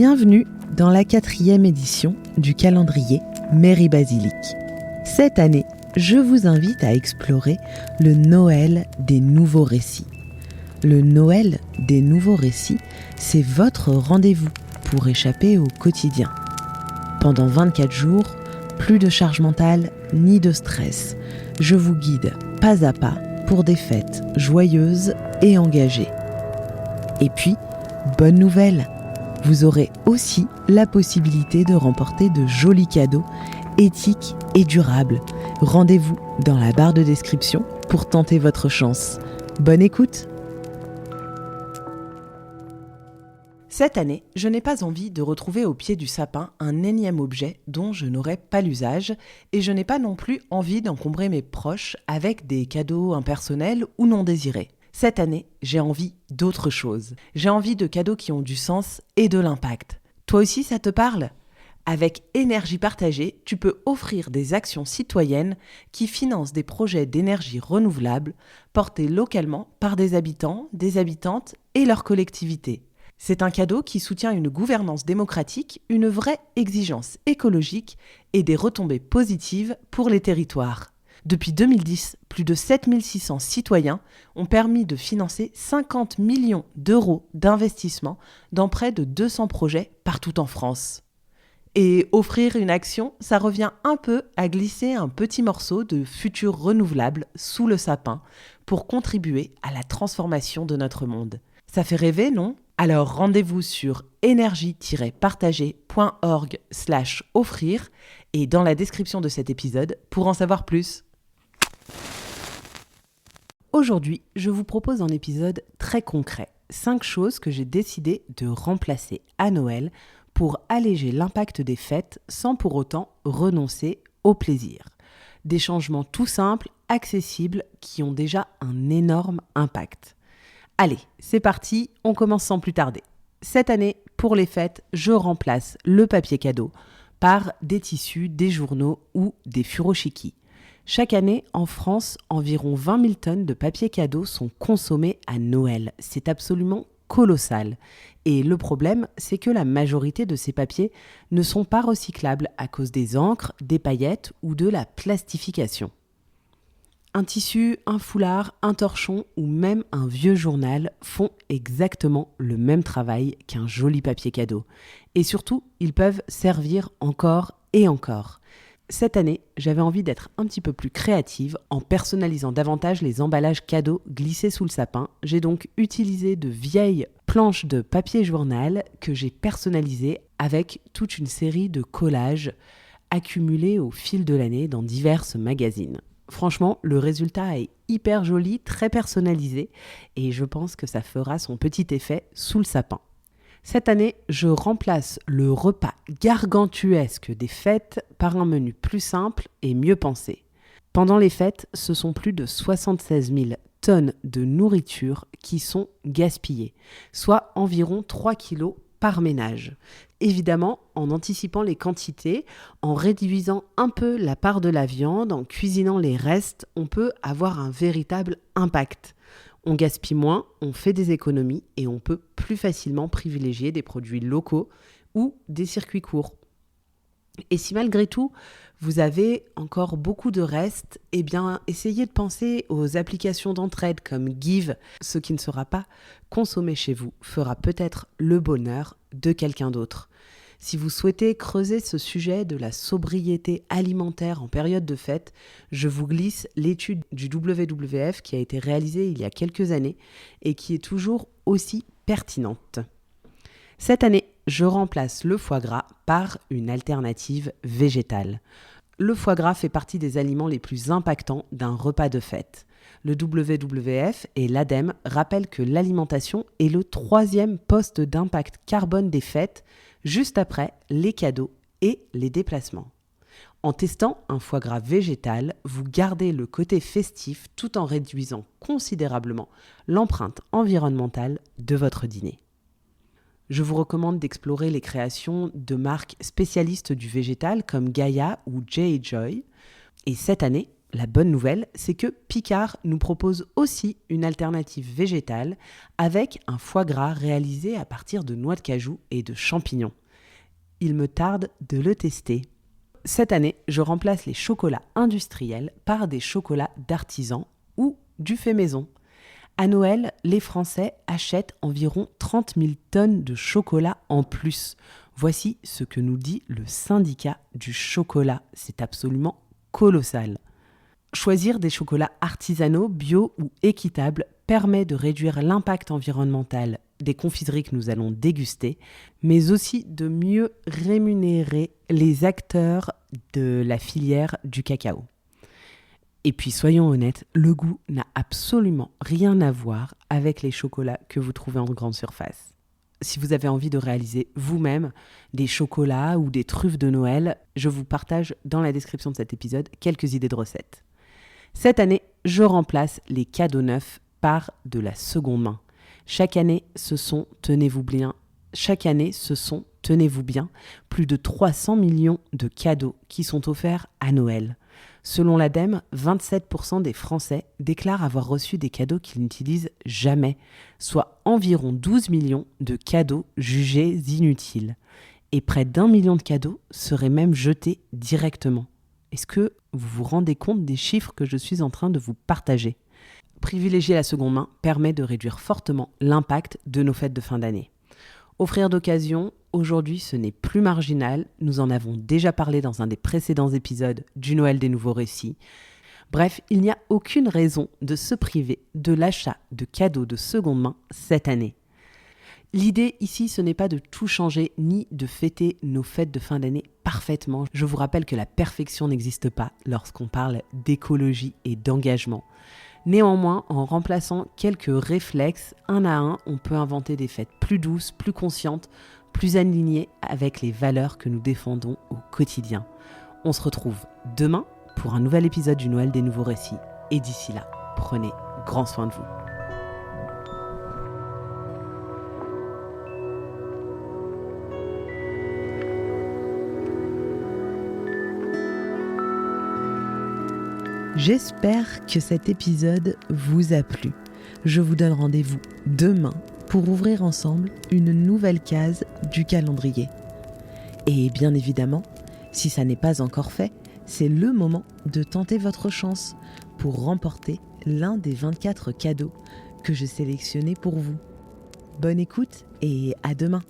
Bienvenue dans la 4e édition du calendrier Mairie Basilique. Cette année, je vous invite à explorer le Noël des nouveaux récits. Le Noël des nouveaux récits, c'est votre rendez-vous pour échapper au quotidien. Pendant 24 jours, plus de charge mentale ni de stress. Je vous guide pas à pas pour des fêtes joyeuses et engagées. Et puis, bonne nouvelle, vous aurez aussi la possibilité de remporter de jolis cadeaux éthiques et durables. Rendez-vous dans la barre de description pour tenter votre chance. Bonne écoute! Cette année, je n'ai pas envie de retrouver au pied du sapin un énième objet dont je n'aurais pas l'usage et je n'ai pas non plus envie d'encombrer mes proches avec des cadeaux impersonnels ou non désirés. Cette année, j'ai envie d'autre chose. J'ai envie de cadeaux qui ont du sens et de l'impact. Toi aussi, ça te parle ? Avec Énergie Partagée, tu peux offrir des actions citoyennes qui financent des projets d'énergie renouvelable portés localement par des habitants, des habitantes et leurs collectivités. C'est un cadeau qui soutient une gouvernance démocratique, une vraie exigence écologique et des retombées positives pour les territoires. Depuis 2010, plus de 7600 citoyens ont permis de financer 50 millions d'euros d'investissement dans près de 200 projets partout en France. Et offrir une action, ça revient un peu à glisser un petit morceau de futur renouvelable sous le sapin pour contribuer à la transformation de notre monde. Ça fait rêver, non ? Alors rendez-vous sur énergie-partagée.org/offrir et dans la description de cet épisode pour en savoir plus. Aujourd'hui, je vous propose un épisode très concret. 5 choses que j'ai décidé de remplacer à Noël pour alléger l'impact des fêtes sans pour autant renoncer au plaisir. Des changements tout simples, accessibles, qui ont déjà un énorme impact. Allez, c'est parti, on commence sans plus tarder. Cette année, pour les fêtes, je remplace le papier cadeau par des tissus, des journaux ou des furoshiki. Chaque année, en France, environ 20 000 tonnes de papier cadeau sont consommées à Noël. C'est absolument colossal. Et le problème, c'est que la majorité de ces papiers ne sont pas recyclables à cause des encres, des paillettes ou de la plastification. Un tissu, un foulard, un torchon ou même un vieux journal font exactement le même travail qu'un joli papier cadeau. Et surtout, ils peuvent servir encore et encore. Cette année, j'avais envie d'être un petit peu plus créative en personnalisant davantage les emballages cadeaux glissés sous le sapin. J'ai donc utilisé de vieilles planches de papier journal que j'ai personnalisées avec toute une série de collages accumulés au fil de l'année dans divers magazines. Franchement, le résultat est hyper joli, très personnalisé et je pense que ça fera son petit effet sous le sapin. Cette année, je remplace le repas gargantuesque des fêtes par un menu plus simple et mieux pensé. Pendant les fêtes, ce sont plus de 76 000 tonnes de nourriture qui sont gaspillées, soit environ 3 kilos par ménage. Évidemment, en anticipant les quantités, en réduisant un peu la part de la viande, en cuisinant les restes, on peut avoir un véritable impact. On gaspille moins, on fait des économies et on peut plus facilement privilégier des produits locaux ou des circuits courts. Et si malgré tout, vous avez encore beaucoup de restes, eh bien, essayez de penser aux applications d'entraide comme Give. Ce qui ne sera pas consommé chez vous fera peut-être le bonheur de quelqu'un d'autre. Si vous souhaitez creuser ce sujet de la sobriété alimentaire en période de fête, je vous glisse l'étude du WWF qui a été réalisée il y a quelques années et qui est toujours aussi pertinente. Cette année, je remplace le foie gras par une alternative végétale. Le foie gras fait partie des aliments les plus impactants d'un repas de fête. Le WWF et l'ADEME rappellent que l'alimentation est le 3e poste d'impact carbone des fêtes, juste après les cadeaux et les déplacements. En testant un foie gras végétal, vous gardez le côté festif tout en réduisant considérablement l'empreinte environnementale de votre dîner. Je vous recommande d'explorer les créations de marques spécialistes du végétal comme Gaia ou J.Joy. Et cette année, La bonne nouvelle, c'est que Picard nous propose aussi une alternative végétale avec un foie gras réalisé à partir de noix de cajou et de champignons. Il me tarde de le tester. Cette année, je remplace les chocolats industriels par des chocolats d'artisan ou du fait maison. À Noël, les Français achètent environ 30 000 tonnes de chocolat en plus. Voici ce que nous dit le syndicat du chocolat. C'est absolument colossal. Choisir des chocolats artisanaux, bio ou équitables permet de réduire l'impact environnemental des confiseries que nous allons déguster, mais aussi de mieux rémunérer les acteurs de la filière du cacao. Et puis soyons honnêtes, le goût n'a absolument rien à voir avec les chocolats que vous trouvez en grande surface. Si vous avez envie de réaliser vous-même des chocolats ou des truffes de Noël, je vous partage dans la description de cet épisode quelques idées de recettes. Cette année, je remplace les cadeaux neufs par de la seconde main. Chaque année, ce sont, tenez-vous bien, plus de 300 millions de cadeaux qui sont offerts à Noël. Selon l'ADEME, 27% des Français déclarent avoir reçu des cadeaux qu'ils n'utilisent jamais, soit environ 12 millions de cadeaux jugés inutiles. Et près d'1 million de cadeaux seraient même jetés directement. Est-ce que vous vous rendez compte des chiffres que je suis en train de vous partager ? Privilégier la seconde main permet de réduire fortement l'impact de nos fêtes de fin d'année. Offrir d'occasion, aujourd'hui ce n'est plus marginal, nous en avons déjà parlé dans un des précédents épisodes du Noël des nouveaux récits. Bref, il n'y a aucune raison de se priver de l'achat de cadeaux de seconde main cette année. L'idée ici, ce n'est pas de tout changer ni de fêter nos fêtes de fin d'année parfaitement. Je vous rappelle que la perfection n'existe pas lorsqu'on parle d'écologie et d'engagement. Néanmoins, en remplaçant quelques réflexes, un à un, on peut inventer des fêtes plus douces, plus conscientes, plus alignées avec les valeurs que nous défendons au quotidien. On se retrouve demain pour un nouvel épisode du Noël des nouveaux récits. Et d'ici là, prenez grand soin de vous. J'espère que cet épisode vous a plu. Je vous donne rendez-vous demain pour ouvrir ensemble une nouvelle case du calendrier. Et bien évidemment, si ça n'est pas encore fait, c'est le moment de tenter votre chance pour remporter l'un des 24 cadeaux que j'ai sélectionnés pour vous. Bonne écoute et à demain!